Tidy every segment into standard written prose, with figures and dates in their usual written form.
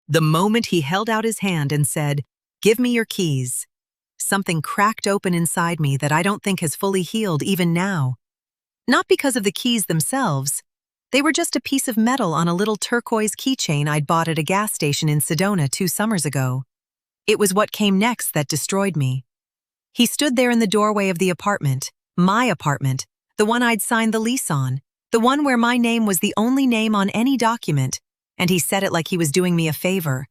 The moment he held out his hand and said, "Give me your keys," something cracked open inside me that I don't think has fully healed even now. Not because of the keys themselves. They were just a piece of metal on a little turquoise keychain I'd bought at a gas station in Sedona 2 summers ago. It was what came next that destroyed me. He stood there in the doorway of the apartment, my apartment, the one I'd signed the lease on, the one where my name was the only name on any document, and he said it like he was doing me a favor.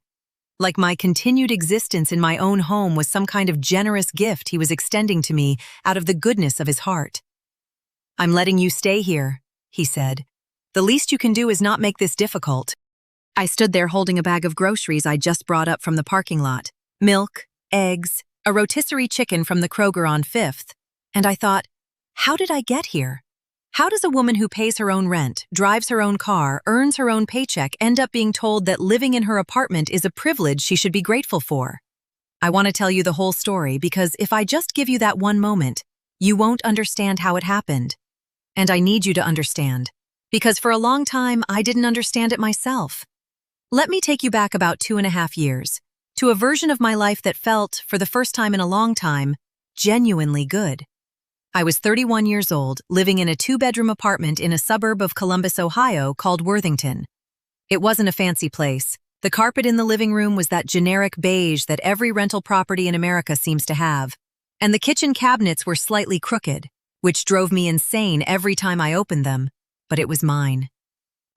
Like my continued existence in my own home was some kind of generous gift he was extending to me out of the goodness of his heart. "I'm letting you stay here," he said. "The least you can do is not make this difficult." I stood there holding a bag of groceries I'd just brought up from the parking lot. Milk, eggs, a rotisserie chicken from the Kroger on 5th. And I thought, how did I get here? How does a woman who pays her own rent, drives her own car, earns her own paycheck end up being told that living in her apartment is a privilege she should be grateful for? I want to tell you the whole story because if I just give you that one moment, you won't understand how it happened. And I need you to understand, because for a long time I didn't understand it myself. Let me take you back about 2.5 years, to a version of my life that felt, for the first time in a long time, genuinely good. I was 31 years old, living in a 2-bedroom apartment in a suburb of Columbus, Ohio called Worthington. It wasn't a fancy place. The carpet in the living room was that generic beige that every rental property in America seems to have, and the kitchen cabinets were slightly crooked, which drove me insane every time I opened them, but it was mine.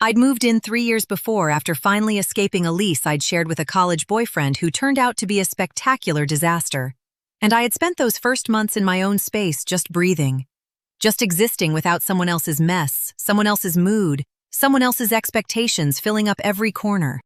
I'd moved in 3 years before after finally escaping a lease I'd shared with a college boyfriend who turned out to be a spectacular disaster. And I had spent those first months in my own space just breathing, just existing without someone else's mess, someone else's mood, someone else's expectations filling up every corner.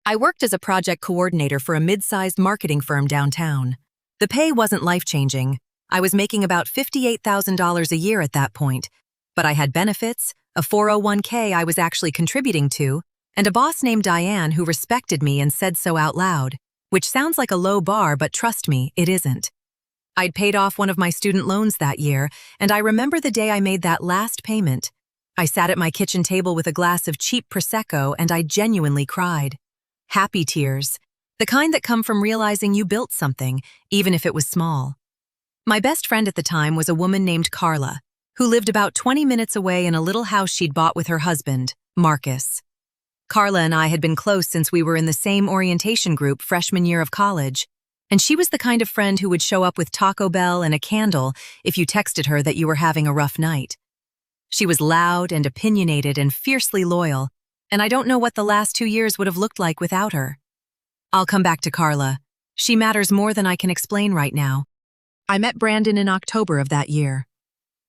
I worked as a project coordinator for a mid-sized marketing firm downtown. The pay wasn't life-changing. I was making about $58,000 a year at that point, but I had benefits, a 401k I was actually contributing to, and a boss named Diane who respected me and said so out loud, which sounds like a low bar, but trust me, it isn't. I'd paid off one of my student loans that year, and I remember the day I made that last payment. I sat at my kitchen table with a glass of cheap Prosecco and I genuinely cried. Happy tears, the kind that come from realizing you built something, even if it was small. My best friend at the time was a woman named Carla, who lived about 20 minutes away in a little house she'd bought with her husband, Marcus. Carla and I had been close since we were in the same orientation group freshman year of college, and she was the kind of friend who would show up with Taco Bell and a candle if you texted her that you were having a rough night. She was loud and opinionated and fiercely loyal, and I don't know what the last 2 years would have looked like without her. I'll come back to Carla. She matters more than I can explain right now. I met Brandon in October of that year.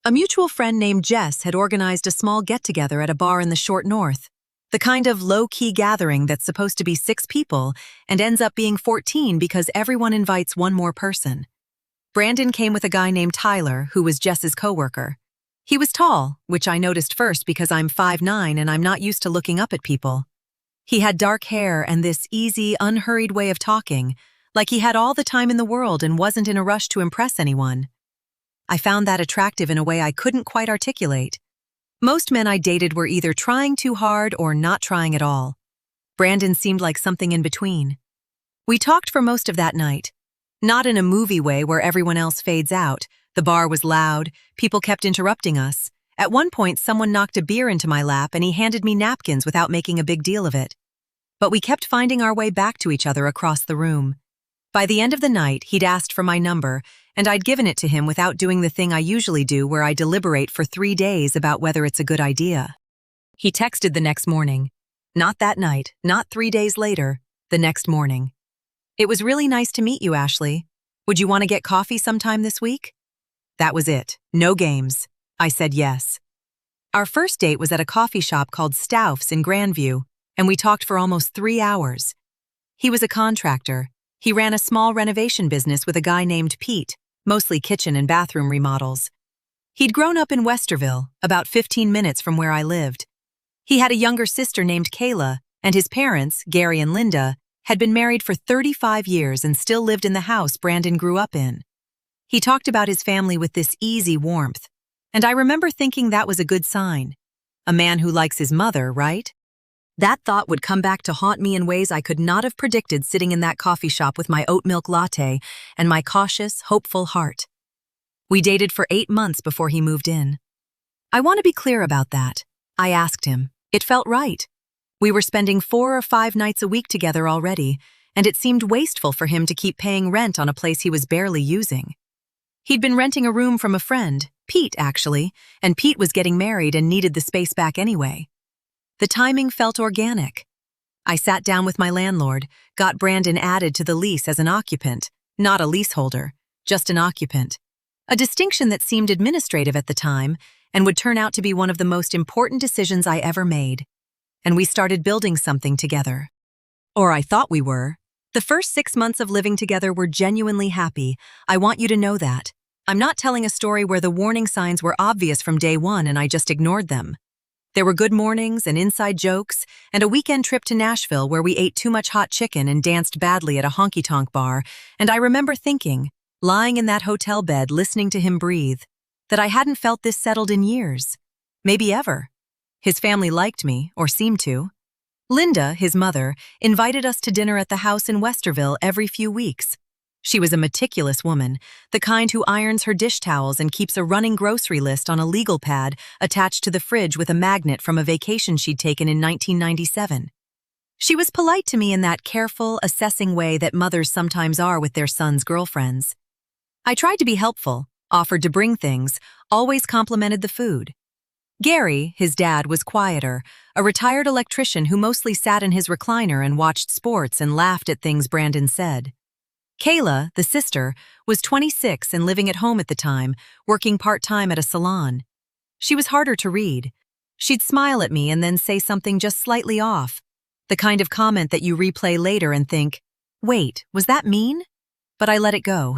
A mutual friend named Jess had organized a small get-together at a bar in the short north. The kind of low-key gathering that's supposed to be 6 people and ends up being 14 because everyone invites one more person. Brandon came with a guy named Tyler, who was Jess's coworker. He was tall, which I noticed first because I'm 5'9" and I'm not used to looking up at people. He had dark hair and this easy, unhurried way of talking, like he had all the time in the world and wasn't in a rush to impress anyone. I found that attractive in a way I couldn't quite articulate. Most men I dated were either trying too hard or not trying at all. Brandon seemed like something in between. We talked for most of that night. Not in a movie way where everyone else fades out. The bar was loud, people kept interrupting us. At one point, someone knocked a beer into my lap and he handed me napkins without making a big deal of it. But we kept finding our way back to each other across the room. By the end of the night, he'd asked for my number, and I'd given it to him without doing the thing I usually do where I deliberate for 3 days about whether it's a good idea. He texted the next morning. Not that night, not 3 days later, the next morning. "It was really nice to meet you, Ashley. Would you want to get coffee sometime this week?" That was it. No games. I said yes. Our first date was at a coffee shop called Stouff's in Grandview, and we talked for almost 3 hours. He was a contractor. He ran a small renovation business with a guy named Pete, mostly kitchen and bathroom remodels. He'd grown up in Westerville, about 15 minutes from where I lived. He had a younger sister named Kayla, and his parents, Gary and Linda, had been married for 35 years and still lived in the house Brandon grew up in. He talked about his family with this easy warmth, and I remember thinking that was a good sign. A man who likes his mother, right? That thought would come back to haunt me in ways I could not have predicted sitting in that coffee shop with my oat milk latte and my cautious, hopeful heart. We dated for 8 months before he moved in. I want to be clear about that. I asked him. It felt right. We were spending 4 or 5 nights a week together already, and it seemed wasteful for him to keep paying rent on a place he was barely using. He'd been renting a room from a friend, Pete actually, and Pete was getting married and needed the space back anyway. The timing felt organic. I sat down with my landlord, got Brandon added to the lease as an occupant, not a leaseholder, just an occupant. A distinction that seemed administrative at the time and would turn out to be one of the most important decisions I ever made. And we started building something together. Or I thought we were. The first 6 months of living together were genuinely happy. I want you to know that. I'm not telling a story where the warning signs were obvious from day one and I just ignored them. There were good mornings and inside jokes and a weekend trip to Nashville where we ate too much hot chicken and danced badly at a honky-tonk bar, and I remember thinking, lying in that hotel bed listening to him breathe, that I hadn't felt this settled in years. Maybe ever. His family liked me, or seemed to. Linda, his mother, invited us to dinner at the house in Westerville every few weeks. She was a meticulous woman, the kind who irons her dish towels and keeps a running grocery list on a legal pad attached to the fridge with a magnet from a vacation she'd taken in 1997. She was polite to me in that careful, assessing way that mothers sometimes are with their sons' girlfriends. I tried to be helpful, offered to bring things, always complimented the food. Gary, his dad, was quieter, a retired electrician who mostly sat in his recliner and watched sports and laughed at things Brandon said. Kayla, the sister, was 26 and living at home at the time, working part-time at a salon. She was harder to read. She'd smile at me and then say something just slightly off, the kind of comment that you replay later and think, wait, was that mean? But I let it go.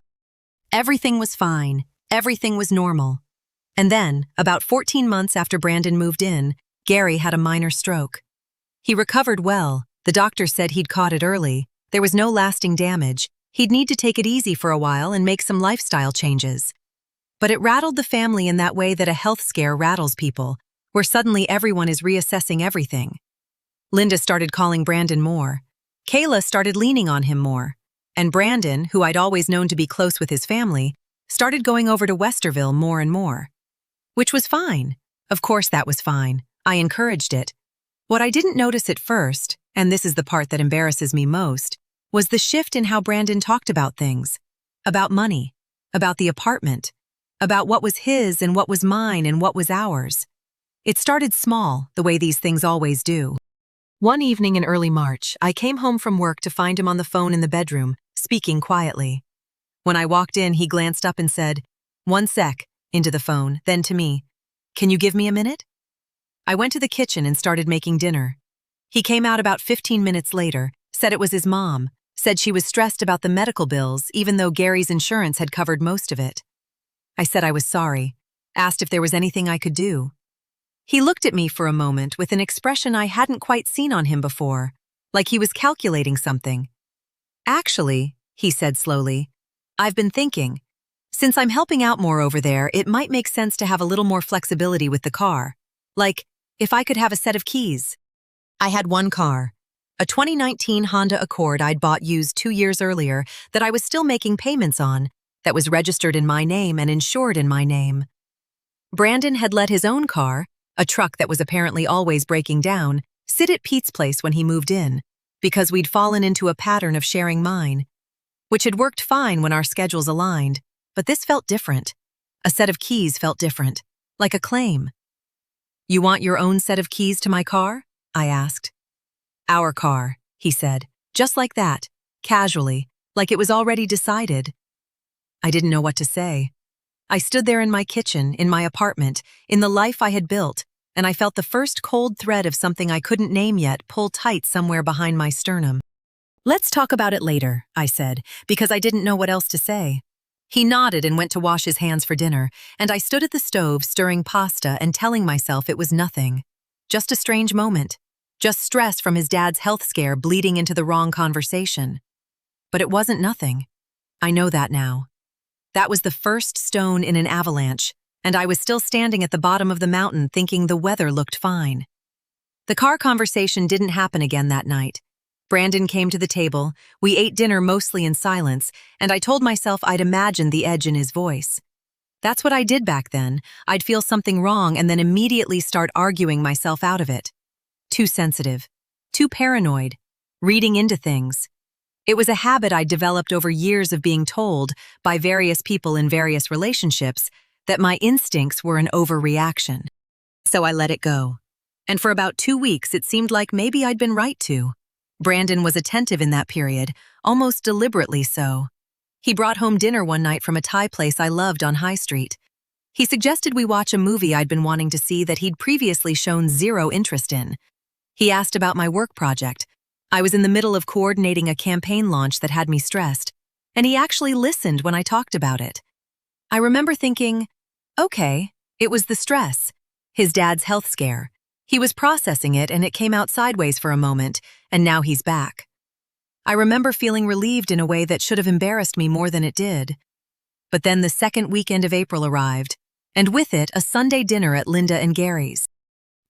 Everything was fine. Everything was normal. And then, about 14 months after Brandon moved in, Gary had a minor stroke. He recovered well. The doctor said he'd caught it early. There was no lasting damage. He'd need to take it easy for a while and make some lifestyle changes. But it rattled the family in that way that a health scare rattles people, where suddenly everyone is reassessing everything. Linda started calling Brandon more. Kayla started leaning on him more. And Brandon, who I'd always known to be close with his family, started going over to Westerville more and more. Which was fine. Of course that was fine. I encouraged it. What I didn't notice at first, and this is the part that embarrasses me most, was the shift in how Brandon talked about things. About money. About the apartment. About what was his and what was mine and what was ours. It started small, the way these things always do. One evening in early March, I came home from work to find him on the phone in the bedroom, speaking quietly. When I walked in, he glanced up and said, "One sec," into the phone, then to me, "Can you give me a minute?" I went to the kitchen and started making dinner. He came out about 15 minutes later, said it was his mom, said she was stressed about the medical bills even though Gary's insurance had covered most of it. I said I was sorry, asked if there was anything I could do. He looked at me for a moment with an expression I hadn't quite seen on him before, like he was calculating something. "Actually," he said slowly, "I've been thinking. Since I'm helping out more over there, it might make sense to have a little more flexibility with the car. Like, if I could have a set of keys." I had one car, a 2019 Honda Accord I'd bought used 2 years earlier that I was still making payments on, that was registered in my name and insured in my name. Brandon had let his own car, a truck that was apparently always breaking down, sit at Pete's place when he moved in, because we'd fallen into a pattern of sharing mine, which had worked fine when our schedules aligned, but this felt different. A set of keys felt different, like a claim. "You want your own set of keys to my car?" I asked. "Our car," he said, just like that, casually, like it was already decided. I didn't know what to say. I stood there in my kitchen, in my apartment, in the life I had built, and I felt the first cold thread of something I couldn't name yet pull tight somewhere behind my sternum. "Let's talk about it later," I said, because I didn't know what else to say. He nodded and went to wash his hands for dinner, and I stood at the stove stirring pasta and telling myself it was nothing. Just a strange moment. Just stress from his dad's health scare bleeding into the wrong conversation. But it wasn't nothing. I know that now. That was the first stone in an avalanche, and I was still standing at the bottom of the mountain thinking the weather looked fine. The car conversation didn't happen again that night. Brandon came to the table, we ate dinner mostly in silence, and I told myself I'd imagined the edge in his voice. That's what I did back then. I'd feel something wrong and then immediately start arguing myself out of it. Too sensitive. Too paranoid. Reading into things. It was a habit I'd developed over years of being told, by various people in various relationships, that my instincts were an overreaction. So I let it go. And for about 2 weeks, it seemed like maybe I'd been right to. Brandon was attentive in that period, almost deliberately so. He brought home dinner one night from a Thai place I loved on High Street. He suggested we watch a movie I'd been wanting to see that he'd previously shown zero interest in. He asked about my work project. I was in the middle of coordinating a campaign launch that had me stressed, and he actually listened when I talked about it. I remember thinking, okay, it was the stress, his dad's health scare. He was processing it and it came out sideways for a moment, and now he's back. I remember feeling relieved in a way that should have embarrassed me more than it did. But then the second weekend of April arrived, and with it a Sunday dinner at Linda and Gary's.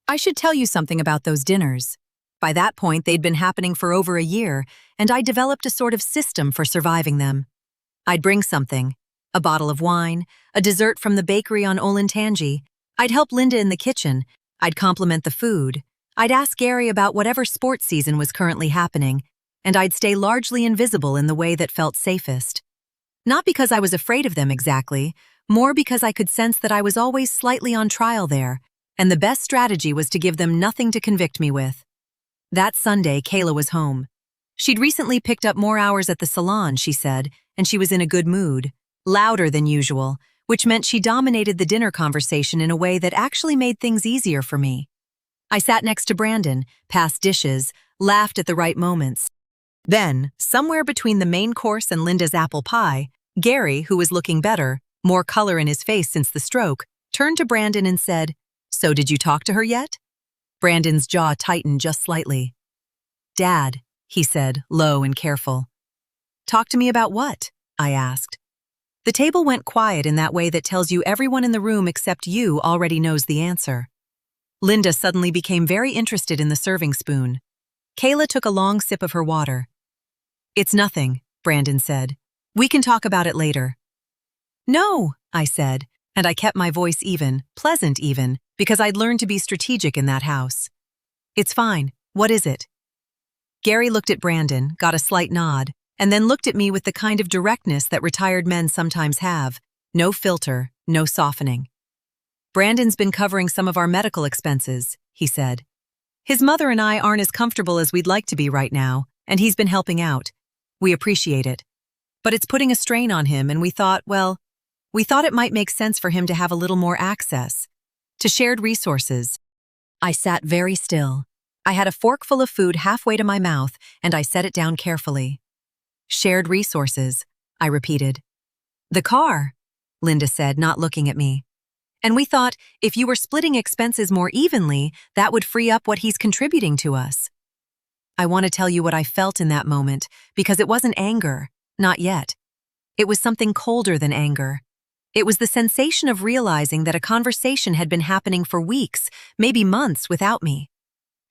I should tell you something about those dinners. By that point, they'd been happening for over a year, and I developed a sort of system for surviving them. I'd bring something, a bottle of wine, a dessert from the bakery on Olentangy. I'd help Linda in the kitchen. I'd compliment the food. I'd ask Gary about whatever sports season was currently happening, and I'd stay largely invisible in the way that felt safest. Not because I was afraid of them exactly, more because I could sense that I was always slightly on trial there, and the best strategy was to give them nothing to convict me with. That Sunday, Kayla was home. She'd recently picked up more hours at the salon, she said, and she was in a good mood, louder than usual, which meant she dominated the dinner conversation in a way that actually made things easier for me. I sat next to Brandon, passed dishes, laughed at the right moments. Then, somewhere between the main course and Linda's apple pie, Gary, who was looking better, more color in his face since the stroke, turned to Brandon and said, "So did you talk to her yet?" Brandon's jaw tightened just slightly. "Dad," he said, low and careful. "Talk to me about what?" I asked. The table went quiet in that way that tells you everyone in the room except you already knows the answer. Linda suddenly became very interested in the serving spoon. Kayla took a long sip of her water. "It's nothing," Brandon said. "We can talk about it later." "No," I said, and I kept my voice even, pleasant even, because I'd learned to be strategic in that house. "It's fine. What is it?" Gary looked at Brandon, got a slight nod, and then looked at me with the kind of directness that retired men sometimes have. No filter, no softening. "Brandon's been covering some of our medical expenses," he said. "His mother and I aren't as comfortable as we'd like to be right now, and he's been helping out. We appreciate it. But it's putting a strain on him, and we thought it might make sense for him to have a little more access to shared resources." I sat very still. I had a fork full of food halfway to my mouth, and I set it down carefully. "Shared resources," I repeated. "The car," Linda said, not looking at me. "And we thought, if you were splitting expenses more evenly, that would free up what he's contributing to us." I want to tell you what I felt in that moment, because it wasn't anger, not yet. It was something colder than anger. It was the sensation of realizing that a conversation had been happening for weeks, maybe months, without me.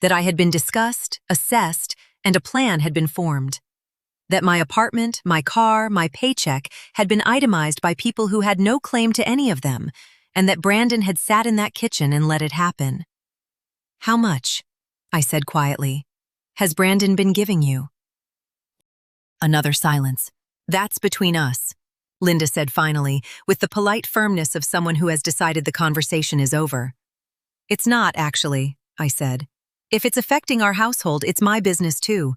That I had been discussed, assessed, and a plan had been formed. That my apartment, my car, my paycheck had been itemized by people who had no claim to any of them, and that Brandon had sat in that kitchen and let it happen. "How much?" I said quietly. "Has Brandon been giving you?" Another silence. "That's between us," Linda said finally, with the polite firmness of someone who has decided the conversation is over. "It's not, actually," I said. "If it's affecting our household, it's my business too."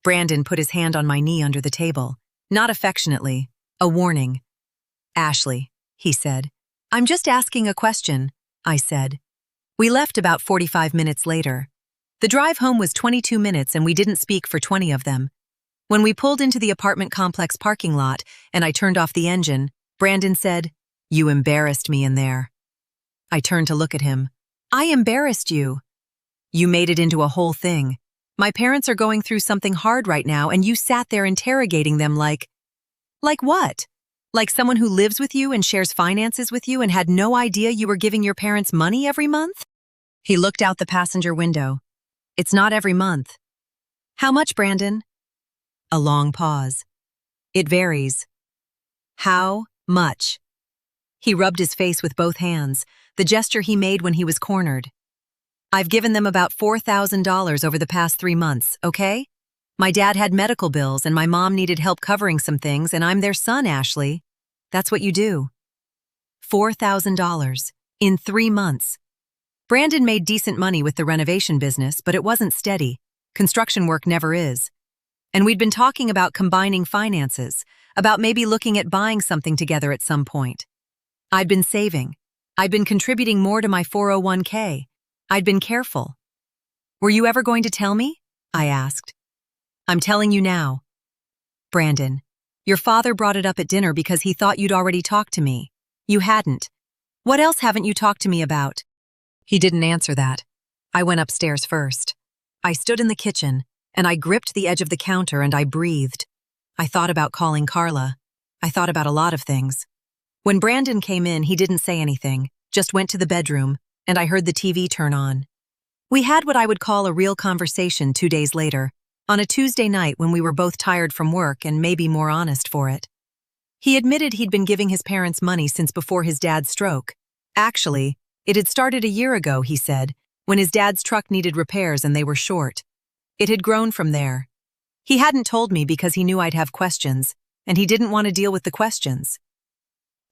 Brandon put his hand on my knee under the table, not affectionately, a warning. "Ashley," he said. "I'm just asking a question," I said. We left about 45 minutes later. The drive home was 22 minutes and we didn't speak for 20 of them. When we pulled into the apartment complex parking lot and I turned off the engine, Brandon said, "You embarrassed me in there." I turned to look at him. "I embarrassed you." "You made it into a whole thing. My parents are going through something hard right now and you sat there interrogating them like what? Like someone who lives with you and shares finances with you and had no idea you were giving your parents money every month?" He looked out the passenger window. It's not every month. How much, Brandon? A long pause. It varies. How much? He rubbed his face with both hands, the gesture he made when he was cornered. I've given them about $4,000 over the past 3 months, okay? My dad had medical bills and my mom needed help covering some things, and I'm their son, Ashley. That's what you do. $4,000 in 3 months. Brandon made decent money with the renovation business, but it wasn't steady. Construction work never is. And we'd been talking about combining finances, about maybe looking at buying something together at some point. I'd been saving. I'd been contributing more to my 401k. I'd been careful. Were you ever going to tell me? I asked. I'm telling you now. Brandon, your father brought it up at dinner because he thought you'd already talked to me. You hadn't. What else haven't you talked to me about? He didn't answer that. I went upstairs first. I stood in the kitchen, and I gripped the edge of the counter and I breathed. I thought about calling Carla. I thought about a lot of things. When Brandon came in, he didn't say anything, just went to the bedroom, and I heard the TV turn on. We had what I would call a real conversation 2 days later, on a Tuesday night when we were both tired from work and maybe more honest for it. He admitted he'd been giving his parents money since before his dad's stroke. Actually, it had started a year ago, he said, when his dad's truck needed repairs and they were short. It had grown from there. He hadn't told me because he knew I'd have questions, and he didn't want to deal with the questions.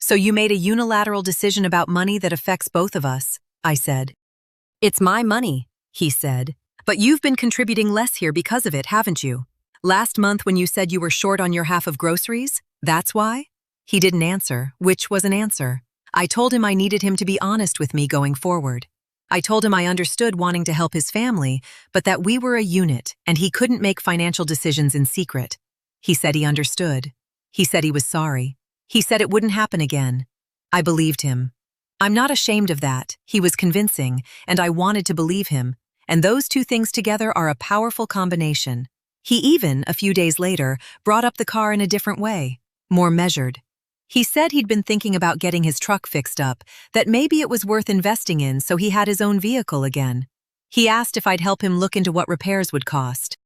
So you made a unilateral decision about money that affects both of us, I said. It's my money, he said, but you've been contributing less here because of it, haven't you? Last month when you said you were short on your half of groceries, that's why? He didn't answer, which was an answer. I told him I needed him to be honest with me going forward. I told him I understood wanting to help his family, but that we were a unit and he couldn't make financial decisions in secret. He said he understood. He said he was sorry. He said it wouldn't happen again. I believed him. I'm not ashamed of that. He was convincing, and I wanted to believe him, and those two things together are a powerful combination. He even, a few days later, brought up the car in a different way, more measured. He said he'd been thinking about getting his truck fixed up, that maybe it was worth investing in so he had his own vehicle again. He asked if I'd help him look into what repairs would cost.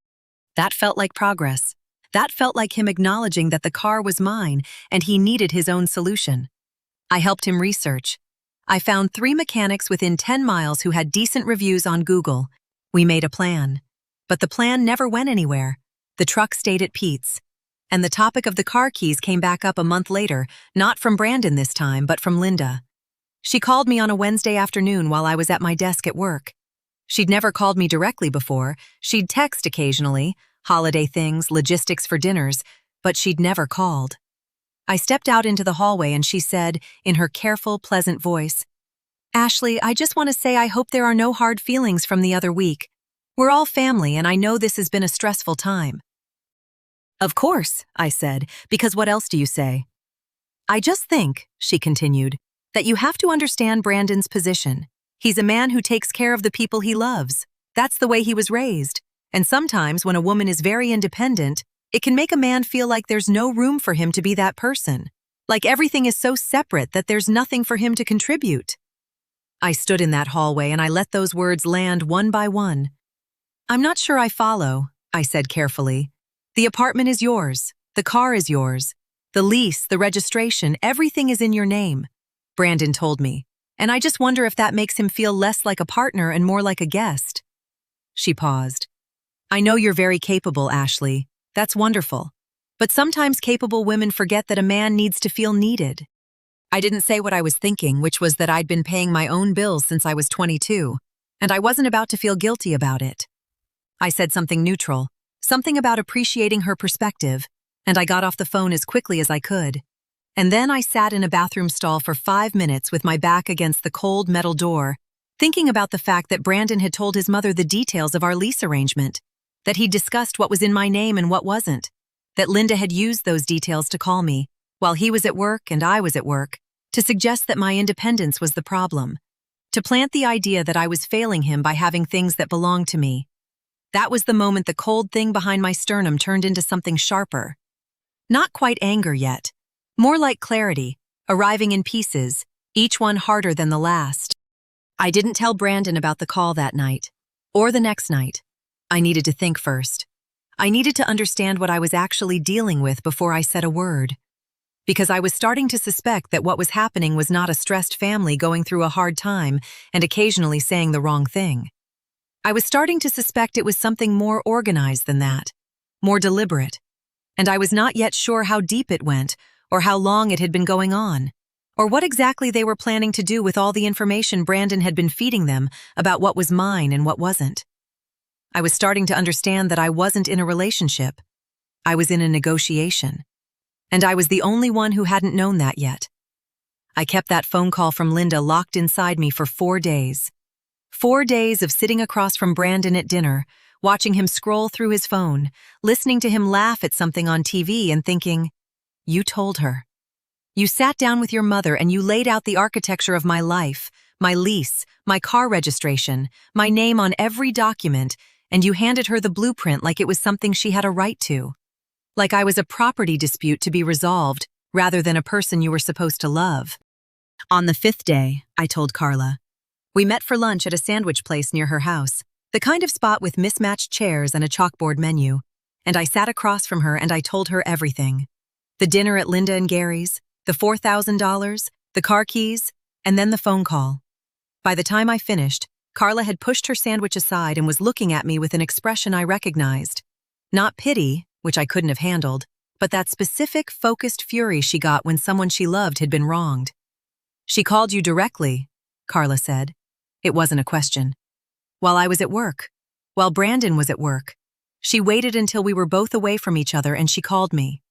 That felt like progress. That felt like him acknowledging that the car was mine and he needed his own solution. I helped him research. I found 3 mechanics within 10 miles who had decent reviews on Google. We made a plan. But the plan never went anywhere. The truck stayed at Pete's. And the topic of the car keys came back up a month later, not from Brandon this time, but from Linda. She called me on a Wednesday afternoon while I was at my desk at work. She'd never called me directly before. She'd text occasionally, holiday things, logistics for dinners, but she'd never called. I stepped out into the hallway and she said, in her careful, pleasant voice, Ashley, I just want to say I hope there are no hard feelings from the other week. We're all family and I know this has been a stressful time. Of course, I said, because what else do you say? I just think, she continued, that you have to understand Brandon's position. He's a man who takes care of the people he loves. That's the way he was raised. And sometimes when a woman is very independent, it can make a man feel like there's no room for him to be that person. Like everything is so separate that there's nothing for him to contribute. I stood in that hallway and I let those words land one by one. I'm not sure I follow, I said carefully. The apartment is yours. The car is yours. The lease, the registration, everything is in your name, Brandon told me. And I just wonder if that makes him feel less like a partner and more like a guest. She paused. I know you're very capable, Ashley. That's wonderful. But sometimes capable women forget that a man needs to feel needed. I didn't say what I was thinking, which was that I'd been paying my own bills since I was 22, and I wasn't about to feel guilty about it. I said something neutral. Something about appreciating her perspective, and I got off the phone as quickly as I could. And then I sat in a bathroom stall for 5 minutes with my back against the cold metal door, thinking about the fact that Brandon had told his mother the details of our lease arrangement, that he'd discussed what was in my name and what wasn't, that Linda had used those details to call me, while he was at work and I was at work, to suggest that my independence was the problem, to plant the idea that I was failing him by having things that belonged to me. That was the moment the cold thing behind my sternum turned into something sharper. Not quite anger yet. More like clarity, arriving in pieces, each one harder than the last. I didn't tell Brandon about the call that night. or the next night. I needed to think first. I needed to understand what I was actually dealing with before I said a word. Because I was starting to suspect that what was happening was not a stressed family going through a hard time and occasionally saying the wrong thing. I was starting to suspect it was something more organized than that, more deliberate. And I was not yet sure how deep it went, or how long it had been going on, or what exactly they were planning to do with all the information Brandon had been feeding them about what was mine and what wasn't. I was starting to understand that I wasn't in a relationship. I was in a negotiation. And I was the only one who hadn't known that yet. I kept that phone call from Linda locked inside me for 4 days. 4 days of sitting across from Brandon at dinner, watching him scroll through his phone, listening to him laugh at something on TV and thinking, "You told her. You sat down with your mother and you laid out the architecture of my life, my lease, my car registration, my name on every document, and you handed her the blueprint like it was something she had a right to. Like I was a property dispute to be resolved rather than a person you were supposed to love." On the 5th day, I told Carla. We met for lunch at a sandwich place near her house, the kind of spot with mismatched chairs and a chalkboard menu, and I sat across from her and I told her everything. The dinner at Linda and Gary's, the $4,000, the car keys, and then the phone call. By the time I finished, Carla had pushed her sandwich aside and was looking at me with an expression I recognized. Not pity, which I couldn't have handled, but that specific, focused fury she got when someone she loved had been wronged. "She called you directly," Carla said. It wasn't a question. "While I was at work. While Brandon was at work. She waited until we were both away from each other and she called me."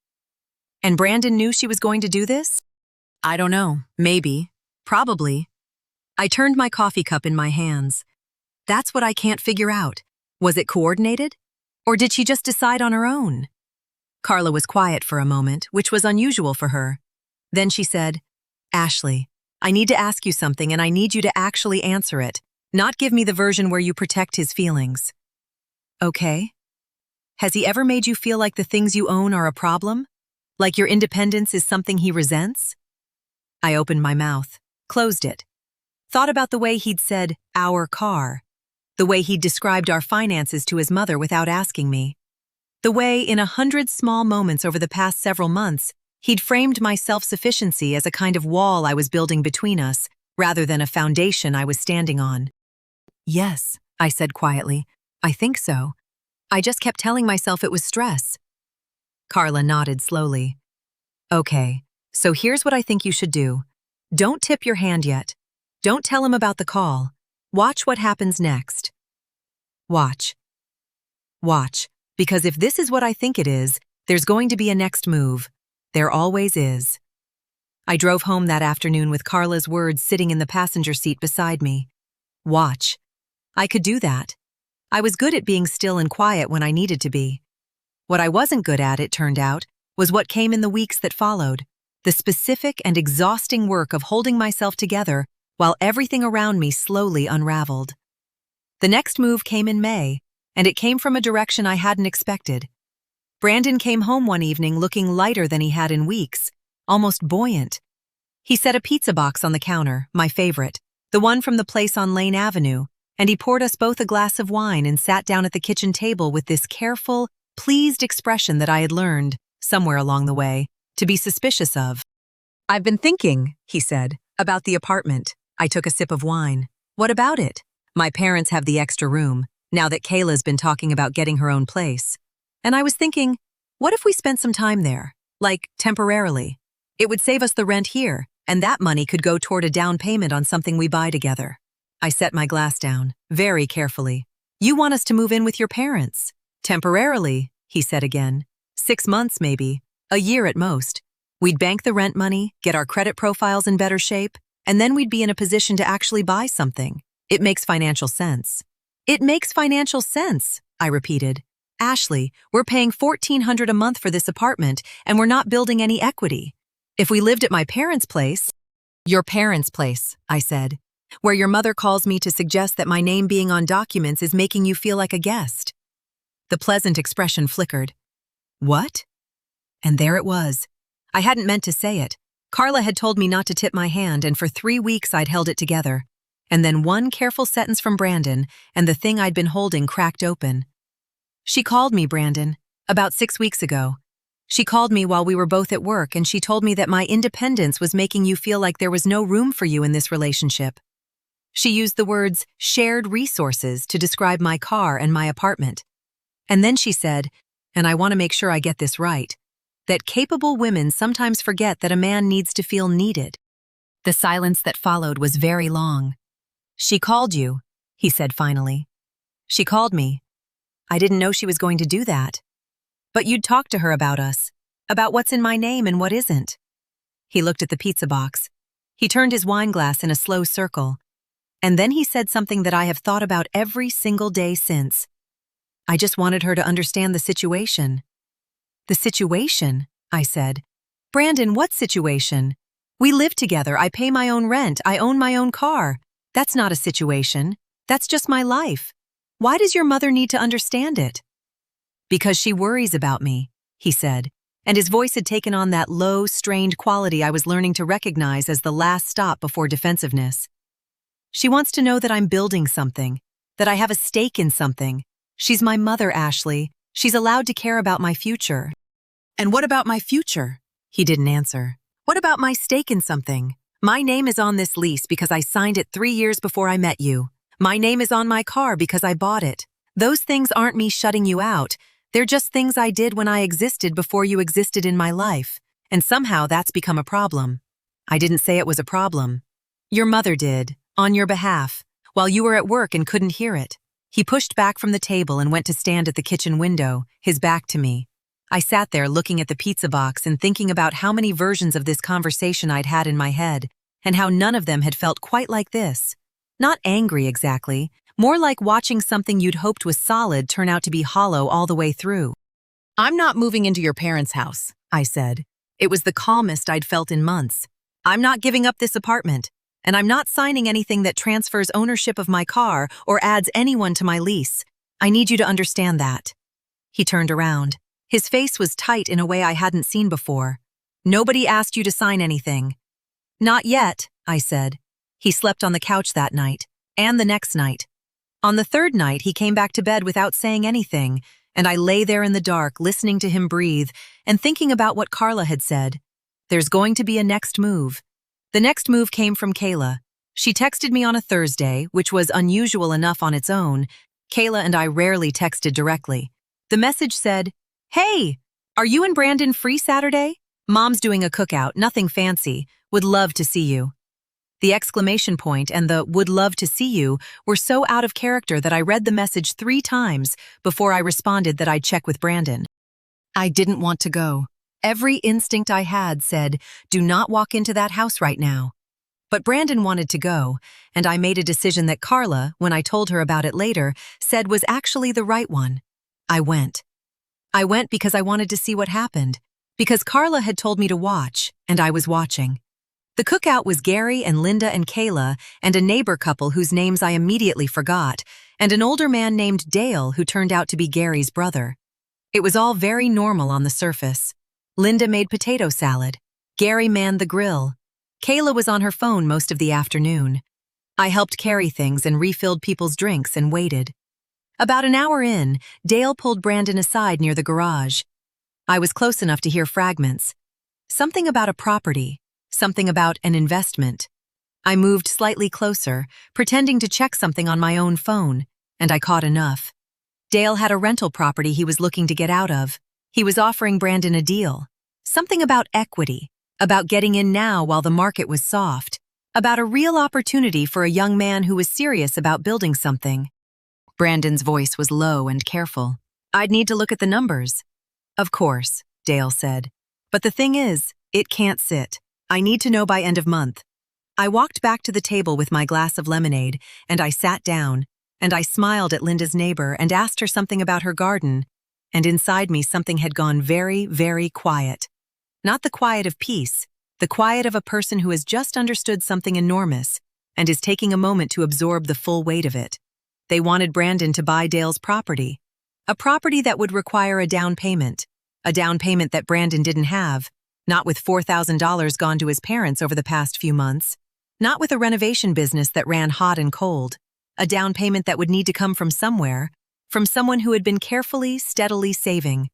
"And Brandon knew she was going to do this?" "I don't know. Maybe. Probably." I turned my coffee cup in my hands. That's what I can't figure out. Was it coordinated? Or did she just decide on her own? Carla was quiet for a moment, which was unusual for her. Then she said, "Ashley, I need to ask you something and I need you to actually answer it, not give me the version where you protect his feelings." "Okay. Has he ever made you feel like the things you own are a problem? Like your independence is something he resents?" I opened my mouth, closed it. Thought about the way he'd said, "our car." The way he'd described our finances to his mother without asking me. The way, in 100 small moments over the past several months, he'd framed my self-sufficiency as a kind of wall I was building between us, rather than a foundation I was standing on. "Yes," I said quietly. "I think so. I just kept telling myself it was stress." Carla nodded slowly. "Okay, so here's what I think you should do. Don't tip your hand yet. Don't tell him about the call. Watch what happens next. Watch. Watch, because if this is what I think it is, there's going to be a next move. There always is." I drove home that afternoon with Carla's words sitting in the passenger seat beside me. Watch. I could do that. I was good at being still and quiet when I needed to be. What I wasn't good at, it turned out, was what came in the weeks that followed, the specific and exhausting work of holding myself together while everything around me slowly unraveled. The next move came in May, and it came from a direction I hadn't expected. Brandon came home one evening looking lighter than he had in weeks, almost buoyant. He set a pizza box on the counter, my favorite, the one from the place on Lane Avenue, and he poured us both a glass of wine and sat down at the kitchen table with this careful, pleased expression that I had learned, somewhere along the way, to be suspicious of. "I've been thinking," he said, "about the apartment." I took a sip of wine. "What about it?" "My parents have the extra room, now that Kayla's been talking about getting her own place. And I was thinking, what if we spent some time there? Like, temporarily. It would save us the rent here, and that money could go toward a down payment on something we buy together." I set my glass down, very carefully. "You want us to move in with your parents?" "Temporarily," he said again. 6 months maybe, a year at most. We'd bank the rent money, get our credit profiles in better shape, and then we'd be in a position to actually buy something. It makes financial sense." "It makes financial sense," I repeated. "Ashley, we're paying $1,400 a month for this apartment, and we're not building any equity. If we lived at my parents' place—" "Your parents' place," I said, "where your mother calls me to suggest that my name being on documents is making you feel like a guest." The pleasant expression flickered. "What?" And there it was. I hadn't meant to say it. Carla had told me not to tip my hand, and for 3 weeks I'd held it together. And then one careful sentence from Brandon, and the thing I'd been holding cracked open. "She called me, Brandon, about 6 weeks ago. She called me while we were both at work, and she told me that my independence was making you feel like there was no room for you in this relationship. She used the words shared resources to describe my car and my apartment. And then she said, and I want to make sure I get this right, that capable women sometimes forget that a man needs to feel needed." The silence that followed was very long. "She called you," he said finally. "She called me. I didn't know she was going to do that. But you'd talk to her about us, about what's in my name and what isn't." He looked at the pizza box. He turned his wine glass in a slow circle. And then he said something that I have thought about every single day since. "I just wanted her to understand the situation." "The situation?" I said. "Brandon, what situation? We live together, I pay my own rent, I own my own car. That's not a situation. That's just my life. Why does your mother need to understand it?" "Because she worries about me," he said, and his voice had taken on that low, strained quality I was learning to recognize as the last stop before defensiveness. "She wants to know that I'm building something, that I have a stake in something. She's my mother, Ashley. She's allowed to care about my future." "And what about my future?" He didn't answer. "What about my stake in something? My name is on this lease because I signed it 3 years before I met you. My name is on my car because I bought it. Those things aren't me shutting you out. They're just things I did when I existed before you existed in my life. And somehow that's become a problem." "I didn't say it was a problem. Your mother did, on your behalf, while you were at work and couldn't hear it." He pushed back from the table and went to stand at the kitchen window, his back to me. I sat there looking at the pizza box and thinking about how many versions of this conversation I'd had in my head, and how none of them had felt quite like this. Not angry exactly, more like watching something you'd hoped was solid turn out to be hollow all the way through. "I'm not moving into your parents' house," I said. It was the calmest I'd felt in months. "I'm not giving up this apartment, and I'm not signing anything that transfers ownership of my car or adds anyone to my lease. I need you to understand that." He turned around. His face was tight in a way I hadn't seen before. "Nobody asked you to sign anything." "Not yet," I said. He slept on the couch that night, and the next night. On the third night, he came back to bed without saying anything, and I lay there in the dark listening to him breathe and thinking about what Carla had said. There's going to be a next move. The next move came from Kayla. She texted me on a Thursday, which was unusual enough on its own. Kayla and I rarely texted directly. The message said, "Hey, are you and Brandon free Saturday? Mom's doing a cookout, nothing fancy. Would love to see you." The exclamation point and the "would love to see you" were so out of character that I read the message 3 times before I responded that I'd check with Brandon. I didn't want to go. Every instinct I had said, do not walk into that house right now. But Brandon wanted to go, and I made a decision that Carla, when I told her about it later, said was actually the right one. I went. I went because I wanted to see what happened, because Carla had told me to watch, and I was watching. The cookout was Gary and Linda and Kayla and a neighbor couple whose names I immediately forgot, and an older man named Dale who turned out to be Gary's brother. It was all very normal on the surface. Linda made potato salad. Gary manned the grill. Kayla was on her phone most of the afternoon. I helped carry things and refilled people's drinks and waited. About an hour in, Dale pulled Brandon aside near the garage. I was close enough to hear fragments. Something about a property. Something about an investment. I moved slightly closer, pretending to check something on my own phone, and I caught enough. Dale had a rental property he was looking to get out of. He was offering Brandon a deal. Something about equity, about getting in now while the market was soft, about a real opportunity for a young man who was serious about building something. Brandon's voice was low and careful. "I'd need to look at the numbers." "Of course," Dale said. "But the thing is, it can't sit. I need to know by end of month." I walked back to the table with my glass of lemonade, and I sat down, and I smiled at Linda's neighbor and asked her something about her garden, and inside me something had gone very, very quiet. Not the quiet of peace, the quiet of a person who has just understood something enormous and is taking a moment to absorb the full weight of it. They wanted Brandon to buy Dale's property, a property that would require a down payment that Brandon didn't have, not with $4,000 gone to his parents over the past few months, Not with a renovation business that ran hot and cold, a down payment that would need to come from somewhere, from someone who had been carefully, steadily saving,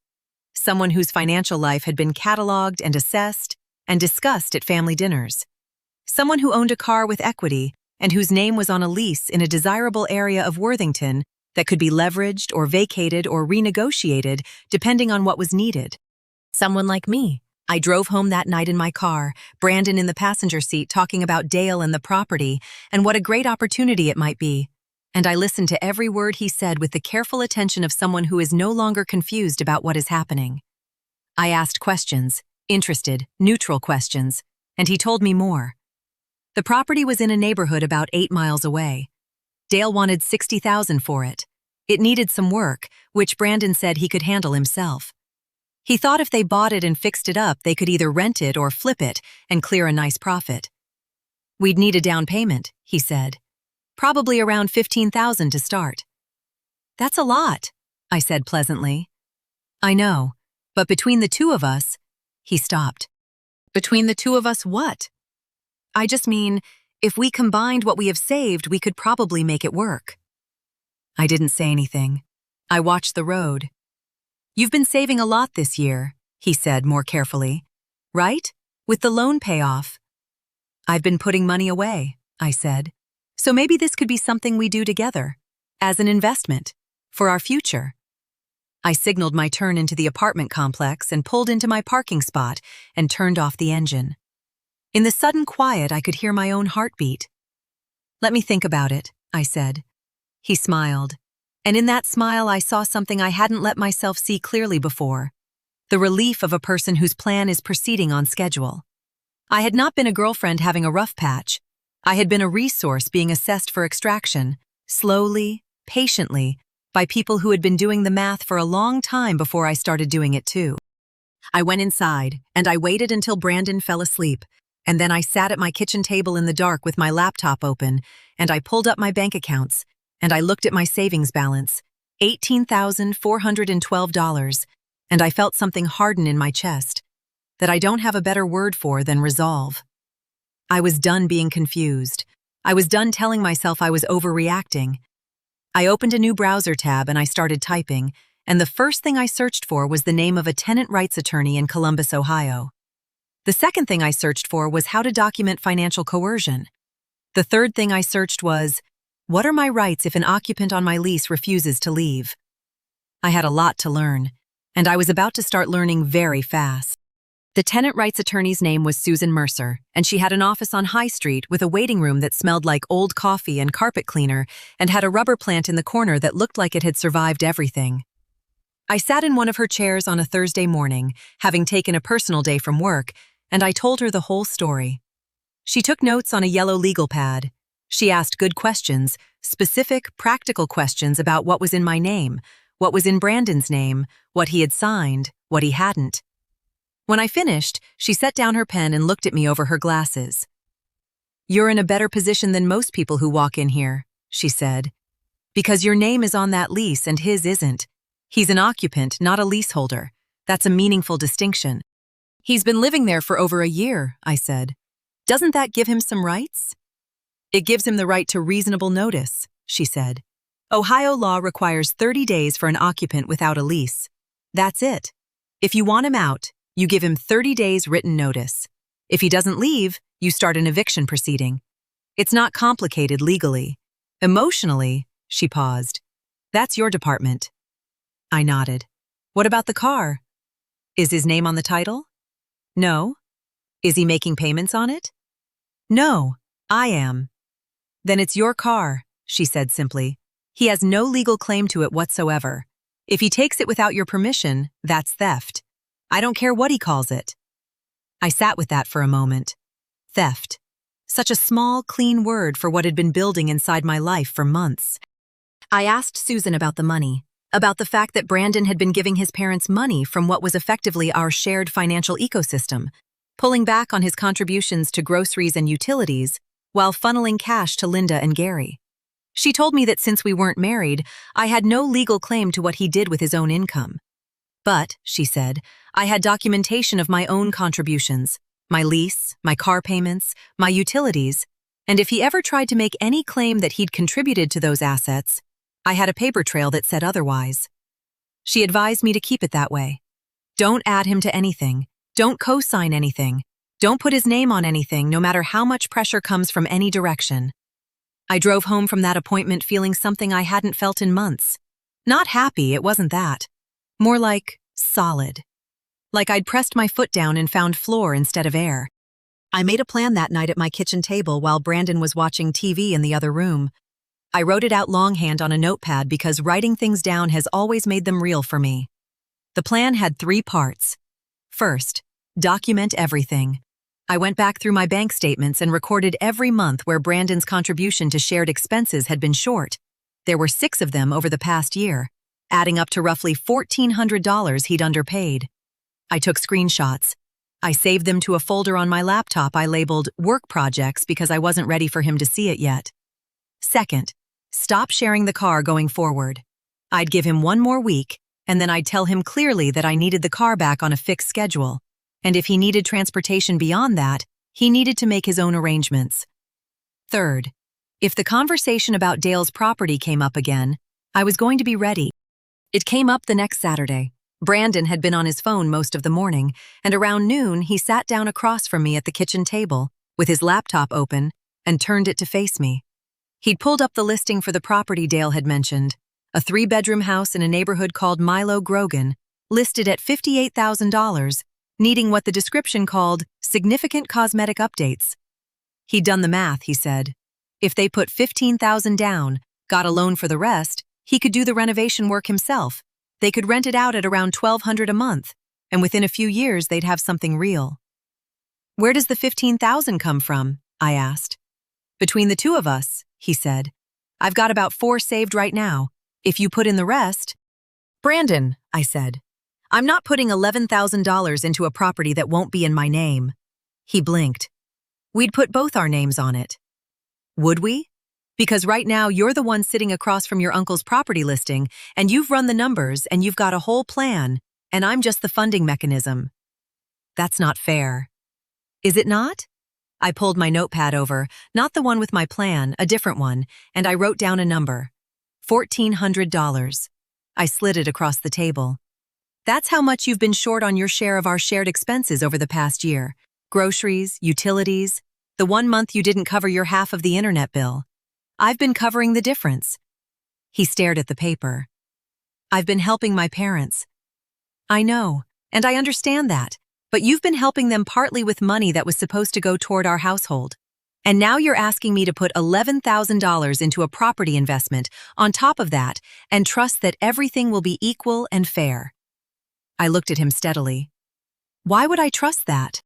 someone whose financial life had been cataloged and assessed and discussed at family dinners, someone who owned a car with equity and whose name was on a lease in a desirable area of Worthington that could be leveraged or vacated or renegotiated depending on what was needed. Someone like me. I drove home that night in my car, Brandon in the passenger seat talking about Dale and the property and what a great opportunity it might be. And I listened to every word he said with the careful attention of someone who is no longer confused about what is happening. I asked questions, interested, neutral questions, and he told me more. The property was in a neighborhood about 8 miles away. Dale wanted $60,000 for it. It needed some work, which Brandon said he could handle himself. He thought if they bought it and fixed it up, they could either rent it or flip it and clear a nice profit. We'd need a down payment, he said. Probably around $15,000 to start. That's a lot, I said pleasantly. I know, but between the two of us, he stopped. Between the two of us what? I just mean, if we combined what we have saved, we could probably make it work. I didn't say anything. I watched the road. You've been saving a lot this year, he said more carefully. Right? With the loan payoff. I've been putting money away, I said. So maybe this could be something we do together, as an investment, for our future. I signaled my turn into the apartment complex and pulled into my parking spot and turned off the engine. In the sudden quiet, I could hear my own heartbeat. Let me think about it, I said. He smiled. And in that smile, I saw something I hadn't let myself see clearly before. The relief of a person whose plan is proceeding on schedule. I had not been a girlfriend having a rough patch. I had been a resource being assessed for extraction, slowly, patiently, by people who had been doing the math for a long time before I started doing it too. I went inside, and I waited until Brandon fell asleep, and then I sat at my kitchen table in the dark with my laptop open, and I pulled up my bank accounts, and I looked at my savings balance, $18,412, and I felt something harden in my chest that I don't have a better word for than resolve. I was done being confused. I was done telling myself I was overreacting. I opened a new browser tab and I started typing, and the first thing I searched for was the name of a tenant rights attorney in Columbus, Ohio. The second thing I searched for was how to document financial coercion. The third thing I searched was, what are my rights if an occupant on my lease refuses to leave? I had a lot to learn, and I was about to start learning very fast. The tenant rights attorney's name was Susan Mercer, and she had an office on High Street with a waiting room that smelled like old coffee and carpet cleaner and had a rubber plant in the corner that looked like it had survived everything. I sat in one of her chairs on a Thursday morning, having taken a personal day from work, and I told her the whole story. She took notes on a yellow legal pad. She asked good questions, specific, practical questions about what was in my name, what was in Brandon's name, what he had signed, what he hadn't. When I finished, she set down her pen and looked at me over her glasses. You're in a better position than most people who walk in here, she said, because your name is on that lease and his isn't. He's an occupant, not a leaseholder. That's a meaningful distinction. He's been living there for over a year, I said. Doesn't that give him some rights? It gives him the right to reasonable notice, she said. Ohio law requires 30 days for an occupant without a lease. That's it. If you want him out, you give him 30 days written notice. If he doesn't leave, you start an eviction proceeding. It's not complicated legally. Emotionally, she paused. That's your department. I nodded. What about the car? Is his name on the title? No. Is he making payments on it? No, I am. Then it's your car, she said simply. He has no legal claim to it whatsoever. If he takes it without your permission, that's theft. I don't care what he calls it. I sat with that for a moment. Theft. Such a small, clean word for what had been building inside my life for months. I asked Susan about the money, about the fact that Brandon had been giving his parents money from what was effectively our shared financial ecosystem, pulling back on his contributions to groceries and utilities, while funneling cash to Linda and Gary. She told me that since we weren't married, I had no legal claim to what he did with his own income. But, she said, I had documentation of my own contributions, my lease, my car payments, my utilities, And if he ever tried to make any claim that he'd contributed to those assets, I had a paper trail that said otherwise. She advised me to keep it that way. Don't add him to anything. Don't co-sign anything. Don't put his name on anything, no matter how much pressure comes from any direction. I drove home from that appointment feeling something I hadn't felt in months. Not happy, it wasn't that. More like solid. Like I'd pressed my foot down and found floor instead of air. I made a plan that night at my kitchen table while Brandon was watching TV in the other room. I wrote it out longhand on a notepad because writing things down has always made them real for me. The plan had 3 parts. First, document everything. I went back through my bank statements and recorded every month where Brandon's contribution to shared expenses had been short. There were 6 of them over the past year, adding up to roughly $1,400 he'd underpaid. I took screenshots. I saved them to a folder on my laptop I labeled Work Projects because I wasn't ready for him to see it yet. Second, stop sharing the car going forward. I'd give him 1 more week, and then I'd tell him clearly that I needed the car back on a fixed schedule. And if he needed transportation beyond that, he needed to make his own arrangements. Third, if the conversation about Dale's property came up again, I was going to be ready. It came up the next Saturday. Brandon had been on his phone most of the morning, and around noon he sat down across from me at the kitchen table, with his laptop open, and turned it to face me. He'd pulled up the listing for the property Dale had mentioned, a 3-bedroom house in a neighborhood called Milo Grogan, listed at $58,000, needing what the description called significant cosmetic updates. He'd done the math, he said. If they put $15,000 down, got a loan for the rest, he could do the renovation work himself. They could rent it out at around $1,200 a month, and within a few years they'd have something real. Where does the $15,000 come from? I asked. Between the 2 of us, he said. I've got about 4 saved right now. If you put in the rest… Brandon, I said. I'm not putting $11,000 into a property that won't be in my name. He blinked. We'd put both our names on it. Would we? Because right now you're the one sitting across from your uncle's property listing, and you've run the numbers and you've got a whole plan, and I'm just the funding mechanism. That's not fair. Is it not? I pulled my notepad over, not the one with my plan, a different one, and I wrote down a number. $1,400. I slid it across the table. That's how much you've been short on your share of our shared expenses over the past year. Groceries, utilities, the 1 month you didn't cover your half of the internet bill. I've been covering the difference. He stared at the paper. I've been helping my parents. I know, and I understand that, but you've been helping them partly with money that was supposed to go toward our household. And now you're asking me to put $11,000 into a property investment on top of that and trust that everything will be equal and fair. I looked at him steadily. Why would I trust that?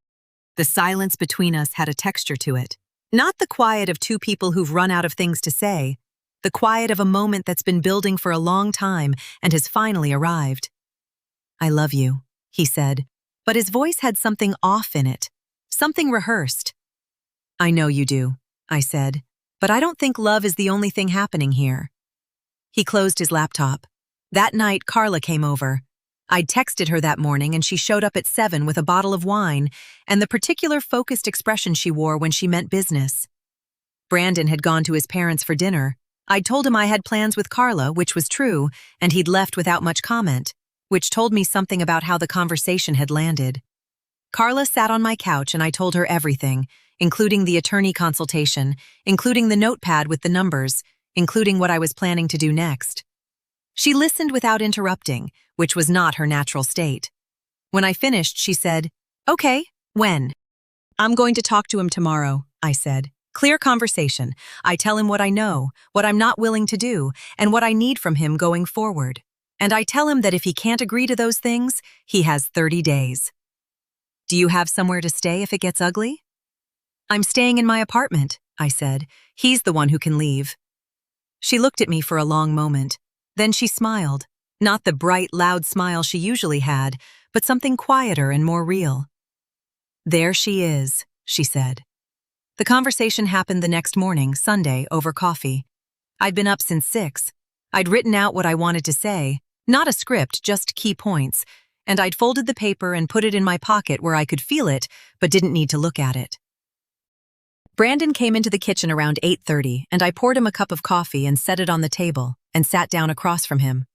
The silence between us had a texture to it. Not the quiet of 2 people who've run out of things to say, the quiet of a moment that's been building for a long time and has finally arrived. I love you, he said, but his voice had something off in it, something rehearsed. I know you do, I said, but I don't think love is the only thing happening here. He closed his laptop. That night, Carla came over. I'd texted her that morning and she showed up at 7 with a bottle of wine and the particular focused expression she wore when she meant business. Brandon had gone to his parents for dinner. I'd told him I had plans with Carla, which was true, and he'd left without much comment, which told me something about how the conversation had landed. Carla sat on my couch and I told her everything, including the attorney consultation, including the notepad with the numbers, including what I was planning to do next. She listened without interrupting, which was not her natural state. When I finished, she said, "Okay, when?" "I'm going to talk to him tomorrow," I said. Clear conversation. I tell him what I know, what I'm not willing to do, and what I need from him going forward. And I tell him that if he can't agree to those things, he has 30 days. Do you have somewhere to stay if it gets ugly? I'm staying in my apartment, I said. He's the one who can leave. She looked at me for a long moment. Then she smiled. Not the bright, loud smile she usually had, but something quieter and more real. There she is, she said. The conversation happened the next morning, Sunday, over coffee. I'd been up since 6. I'd written out what I wanted to say, not a script, just key points, and I'd folded the paper and put it in my pocket where I could feel it, but didn't need to look at it. Brandon came into the kitchen around 8:30, and I poured him a cup of coffee and set it on the table and sat down across from him.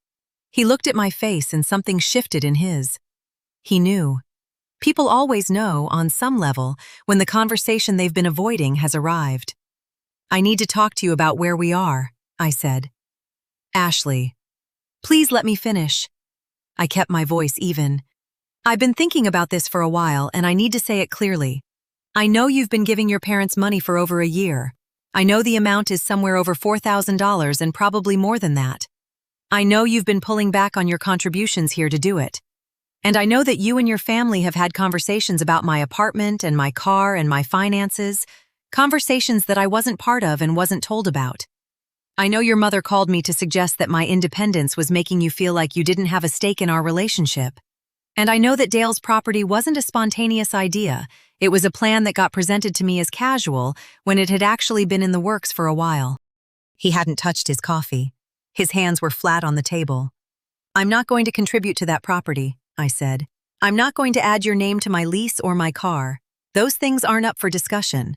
He looked at my face and something shifted in his. He knew. People always know, on some level, when the conversation they've been avoiding has arrived. "I need to talk to you about where we are," I said. "Ashley, please let me finish." I kept my voice even. "I've been thinking about this for a while, and I need to say it clearly. I know you've been giving your parents money for over a year. I know the amount is somewhere over $4,000 and probably more than that. I know you've been pulling back on your contributions here to do it. And I know that you and your family have had conversations about my apartment and my car and my finances, conversations that I wasn't part of and wasn't told about. I know your mother called me to suggest that my independence was making you feel like you didn't have a stake in our relationship. And I know that Dale's property wasn't a spontaneous idea. It was a plan that got presented to me as casual when it had actually been in the works for a while." He hadn't touched his coffee. His hands were flat on the table. "I'm not going to contribute to that property," I said. "I'm not going to add your name to my lease or my car. Those things aren't up for discussion.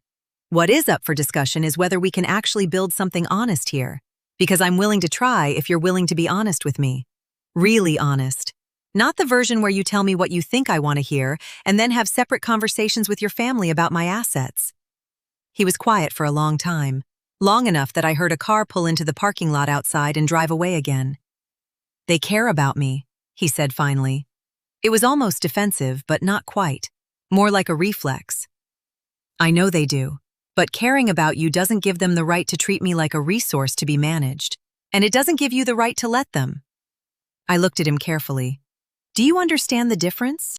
What is up for discussion is whether we can actually build something honest here, because I'm willing to try if you're willing to be honest with me. Really honest. Not the version where you tell me what you think I want to hear and then have separate conversations with your family about my assets." He was quiet for a long time, long enough that I heard a car pull into the parking lot outside and drive away again. "They care about me," he said finally. It was almost defensive, but not quite. More like a reflex. "I know they do, but caring about you doesn't give them the right to treat me like a resource to be managed, and it doesn't give you the right to let them." I looked at him carefully. "Do you understand the difference?"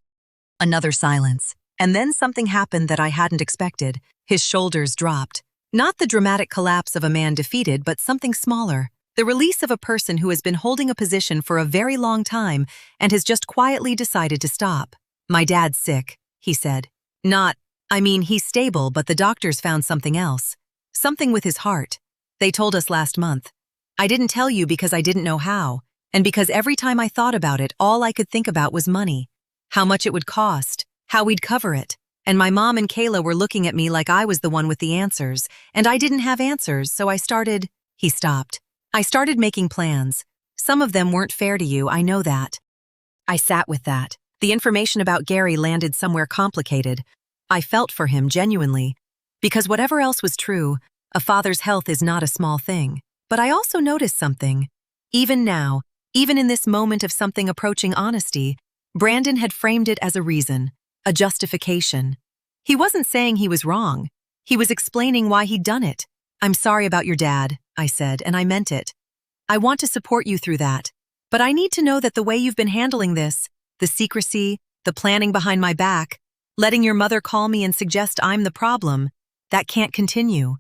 Another silence, and then something happened that I hadn't expected. His shoulders dropped. Not the dramatic collapse of a man defeated, but something smaller. The release of a person who has been holding a position for a very long time and has just quietly decided to stop. "My dad's sick," he said. He's stable, but the doctors found something else. Something with his heart. They told us last month. I didn't tell you because I didn't know how. And because every time I thought about it, all I could think about was money. How much it would cost, how we'd cover it. And my mom and Kayla were looking at me like I was the one with the answers, and I didn't have answers, so I started— He stopped. "I started making plans. Some of them weren't fair to you, I know that." I sat with that. The information about Gary landed somewhere complicated. I felt for him, genuinely. Because whatever else was true, a father's health is not a small thing. But I also noticed something. Even now, even in this moment of something approaching honesty, Brandon had framed it as a reason, a justification. He wasn't saying he was wrong. He was explaining why he'd done it. "I'm sorry about your dad," I said, and I meant it. "I want to support you through that. But I need to know that the way you've been handling this, the secrecy, the planning behind my back, letting your mother call me and suggest I'm the problem, that can't continue.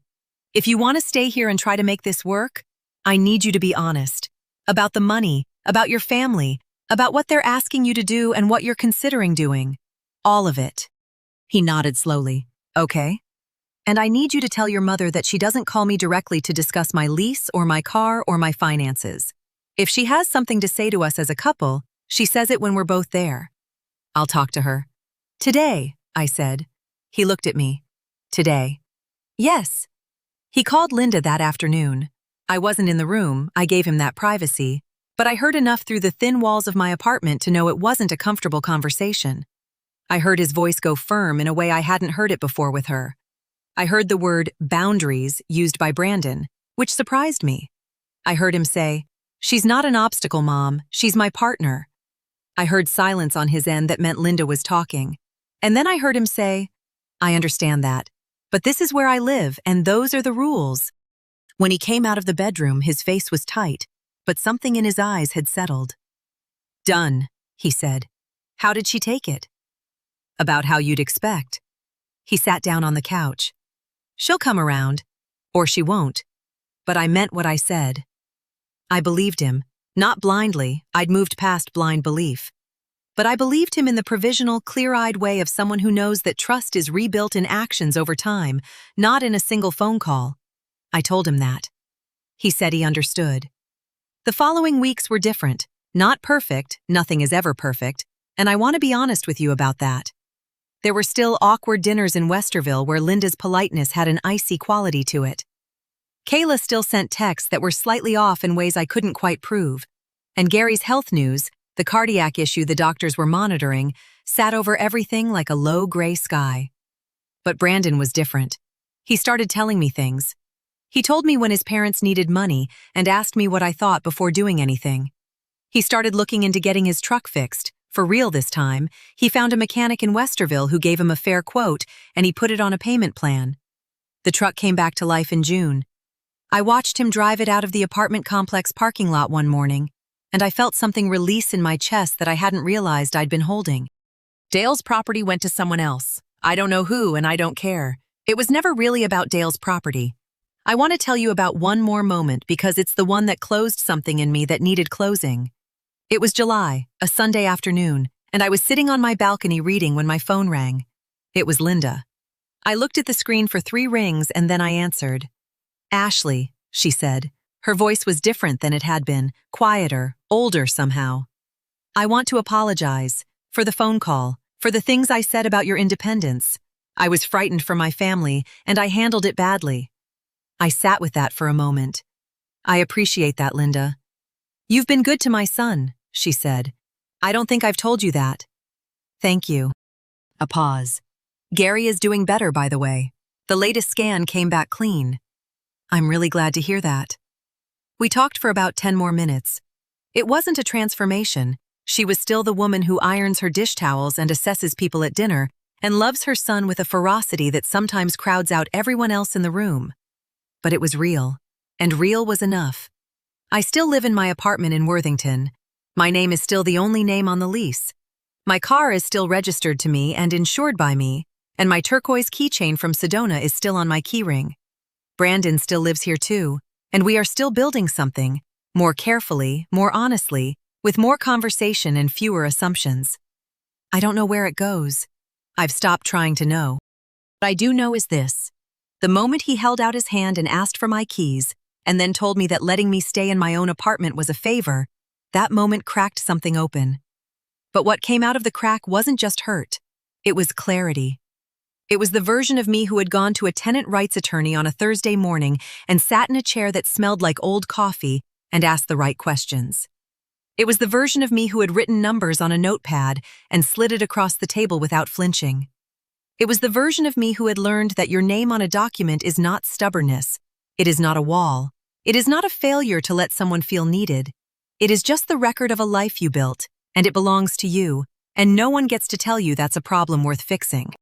If you want to stay here and try to make this work, I need you to be honest. About the money, about your family, about what they're asking you to do and what you're considering doing. All of it." He nodded slowly. "Okay. And I need you to tell your mother that she doesn't call me directly to discuss my lease or my car or my finances. If she has something to say to us as a couple, she says it when we're both there." "I'll talk to her." "Today," I said. He looked at me. "Today?" "Yes." He called Linda that afternoon. I wasn't in the room, I gave him that privacy, but I heard enough through the thin walls of my apartment to know it wasn't a comfortable conversation. I heard his voice go firm in a way I hadn't heard it before with her. I heard the word boundaries used by Brandon, which surprised me. I heard him say, "She's not an obstacle, Mom, she's my partner." I heard silence on his end that meant Linda was talking. And then I heard him say, "I understand that, but this is where I live, and those are the rules." When he came out of the bedroom, his face was tight, but something in his eyes had settled. "Done," he said. "How did she take it?" "About how you'd expect." He sat down on the couch. "She'll come around, or she won't." But I meant what I said. I believed him, not blindly, I'd moved past blind belief. But I believed him in the provisional, clear-eyed way of someone who knows that trust is rebuilt in actions over time, not in a single phone call. I told him that. He said he understood. The following weeks were different. Not perfect, nothing is ever perfect, and I want to be honest with you about that. There were still awkward dinners in Westerville where Linda's politeness had an icy quality to it. Kayla still sent texts that were slightly off in ways I couldn't quite prove. And Gary's health news, the cardiac issue the doctors were monitoring, sat over everything like a low gray sky. But Brandon was different. He started telling me things. He told me when his parents needed money and asked me what I thought before doing anything. He started looking into getting his truck fixed. For real this time. He found a mechanic in Westerville who gave him a fair quote, and he put it on a payment plan. The truck came back to life in June. I watched him drive it out of the apartment complex parking lot one morning, and I felt something release in my chest that I hadn't realized I'd been holding. Dale's property went to someone else. I don't know who, and I don't care. It was never really about Dale's property. I want to tell you about one more moment because it's the one that closed something in me that needed closing. It was July, a Sunday afternoon, and I was sitting on my balcony reading when my phone rang. It was Linda. I looked at the screen for 3 rings and then I answered. "Ashley," she said. Her voice was different than it had been, quieter, older somehow. "I want to apologize for the phone call, for the things I said about your independence. I was frightened for my family, and I handled it badly." I sat with that for a moment. "I appreciate that, Linda." "You've been good to my son," she said. "I don't think I've told you that." "Thank you." A pause. "Gary is doing better, by the way. The latest scan came back clean." "I'm really glad to hear that." We talked for about 10 more minutes. It wasn't a transformation. She was still the woman who irons her dish towels and assesses people at dinner and loves her son with a ferocity that sometimes crowds out everyone else in the room. But it was real, and real was enough. I still live in my apartment in Worthington. My name is still the only name on the lease. My car is still registered to me and insured by me, and my turquoise keychain from Sedona is still on my keyring. Brandon still lives here too, and we are still building something, more carefully, more honestly, with more conversation and fewer assumptions. I don't know where it goes. I've stopped trying to know. What I do know is this. The moment he held out his hand and asked for my keys, and then told me that letting me stay in my own apartment was a favor, that moment cracked something open. But what came out of the crack wasn't just hurt. It was clarity. It was the version of me who had gone to a tenant rights attorney on a Thursday morning and sat in a chair that smelled like old coffee and asked the right questions. It was the version of me who had written numbers on a notepad and slid it across the table without flinching. It was the version of me who had learned that your name on a document is not stubbornness. It is not a wall. It is not a failure to let someone feel needed. It is just the record of a life you built, and it belongs to you, and no one gets to tell you that's a problem worth fixing.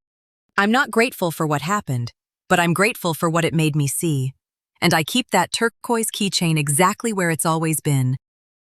I'm not grateful for what happened, but I'm grateful for what it made me see. And I keep that turquoise keychain exactly where it's always been,